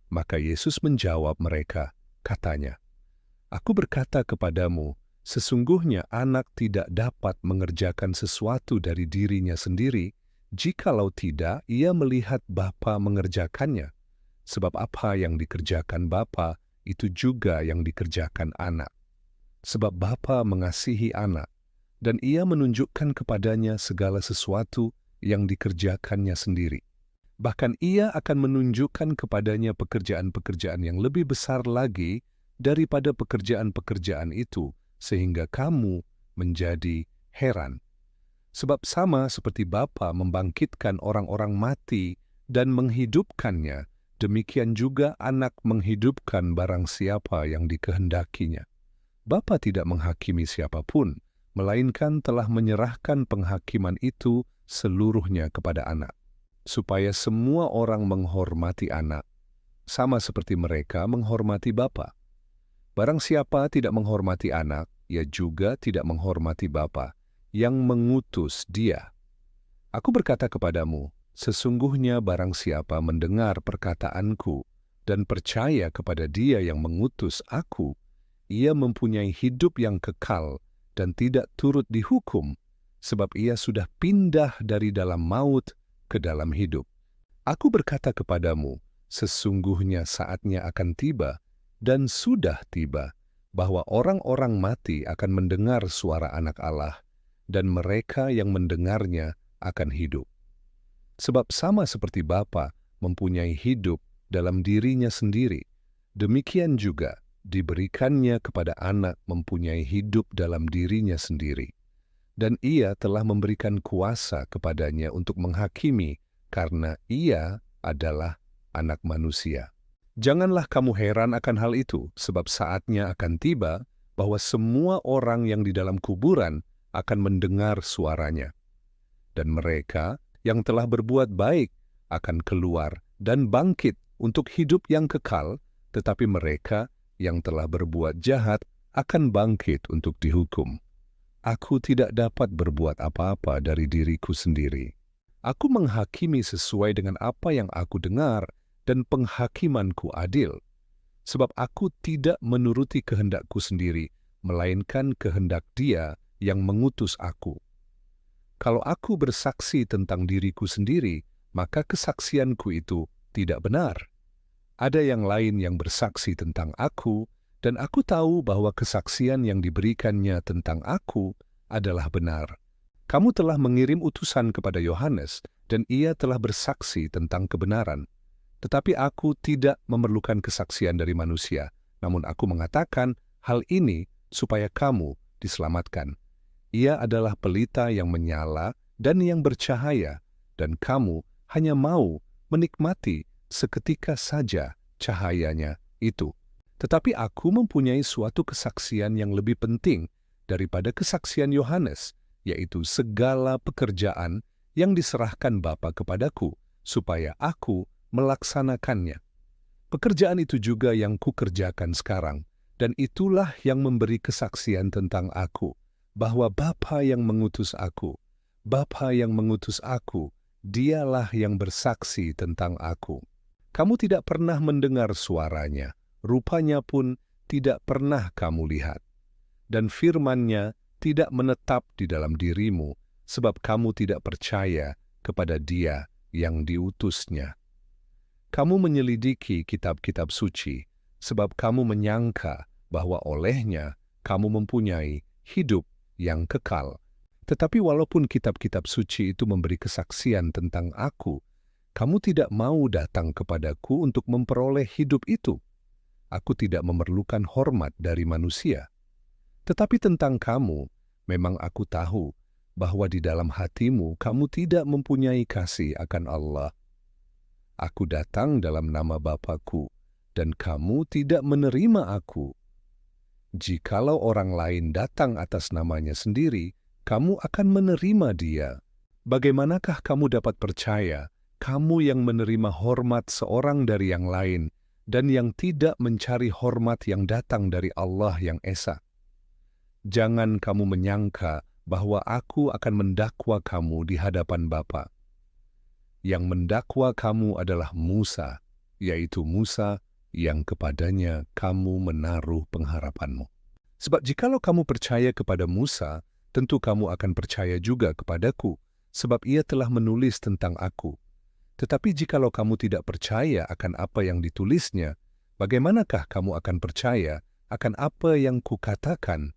Maka Yesus menjawab mereka, katanya, "Aku berkata kepadamu, sesungguhnya anak tidak dapat mengerjakan sesuatu dari dirinya sendiri, jikalau tidak ia melihat Bapa mengerjakannya. Sebab apa yang dikerjakan Bapa, itu juga yang dikerjakan anak. Sebab Bapa mengasihi anak, dan ia menunjukkan kepadanya segala sesuatu yang dikerjakannya sendiri. Bahkan ia akan menunjukkan kepadanya pekerjaan-pekerjaan yang lebih besar lagi daripada pekerjaan-pekerjaan itu, sehingga kamu menjadi heran. Sebab sama seperti Bapa membangkitkan orang-orang mati dan menghidupkannya, demikian juga anak menghidupkan barang siapa yang dikehendakinya. Bapa tidak menghakimi siapapun, melainkan telah menyerahkan penghakiman itu seluruhnya kepada anak, supaya semua orang menghormati anak, sama seperti mereka menghormati Bapa. Barang siapa tidak menghormati anak, ia juga tidak menghormati Bapa yang mengutus dia. Aku berkata kepadamu, sesungguhnya barang siapa mendengar perkataanku dan percaya kepada dia yang mengutus aku, ia mempunyai hidup yang kekal dan tidak turut dihukum, sebab ia sudah pindah dari dalam maut ke dalam hidup. Aku berkata kepadamu, sesungguhnya saatnya akan tiba, dan sudah tiba, bahwa orang-orang mati akan mendengar suara Anak Allah, dan mereka yang mendengarnya akan hidup. Sebab sama seperti Bapa mempunyai hidup dalam dirinya sendiri, demikian juga diberikannya kepada anak mempunyai hidup dalam dirinya sendiri. Dan ia telah memberikan kuasa kepadanya untuk menghakimi, karena ia adalah anak manusia. Janganlah kamu heran akan hal itu, sebab saatnya akan tiba bahwa semua orang yang di dalam kuburan akan mendengar suaranya. Dan mereka yang telah berbuat baik akan keluar dan bangkit untuk hidup yang kekal, tetapi mereka yang telah berbuat jahat akan bangkit untuk dihukum. Aku tidak dapat berbuat apa-apa dari diriku sendiri. Aku menghakimi sesuai dengan apa yang aku dengar, dan penghakimanku adil. Sebab aku tidak menuruti kehendakku sendiri, melainkan kehendak Dia yang mengutus aku. Kalau aku bersaksi tentang diriku sendiri, maka kesaksianku itu tidak benar. Ada yang lain yang bersaksi tentang aku, dan aku tahu bahwa kesaksian yang diberikannya tentang aku adalah benar. Kamu telah mengirim utusan kepada Yohanes, dan ia telah bersaksi tentang kebenaran. Tetapi aku tidak memerlukan kesaksian dari manusia, namun aku mengatakan hal ini supaya kamu diselamatkan. Ia adalah pelita yang menyala dan yang bercahaya, dan kamu hanya mau menikmati seketika saja cahayanya itu. Tetapi aku mempunyai suatu kesaksian yang lebih penting daripada kesaksian Yohanes, yaitu segala pekerjaan yang diserahkan Bapa kepadaku, supaya aku melaksanakannya. Pekerjaan itu juga yang kukerjakan sekarang, dan itulah yang memberi kesaksian tentang aku, bahwa Bapa yang mengutus aku, dialah yang bersaksi tentang aku. Kamu tidak pernah mendengar suaranya, rupanya pun tidak pernah kamu lihat. Dan firman-Nya tidak menetap di dalam dirimu, sebab kamu tidak percaya kepada Dia yang diutus-Nya. Kamu menyelidiki kitab-kitab suci, sebab kamu menyangka bahwa olehnya kamu mempunyai hidup yang kekal. Tetapi walaupun kitab-kitab suci itu memberi kesaksian tentang aku, kamu tidak mau datang kepadaku untuk memperoleh hidup itu. Aku tidak memerlukan hormat dari manusia. Tetapi tentang kamu, memang aku tahu bahwa di dalam hatimu kamu tidak mempunyai kasih akan Allah. Aku datang dalam nama Bapa-Ku, dan kamu tidak menerima aku. Jikalau orang lain datang atas namanya sendiri, kamu akan menerima dia. Bagaimanakah kamu dapat percaya, kamu yang menerima hormat seorang dari yang lain, dan yang tidak mencari hormat yang datang dari Allah yang Esa? Jangan kamu menyangka bahwa aku akan mendakwa kamu di hadapan Bapa. Yang mendakwa kamu adalah Musa, yaitu Musa yang kepadanya kamu menaruh pengharapanmu. Sebab jikalau kamu percaya kepada Musa, tentu kamu akan percaya juga kepadaku, sebab ia telah menulis tentang aku. Tetapi jikalau kamu tidak percaya akan apa yang ditulisnya, bagaimanakah kamu akan percaya akan apa yang kukatakan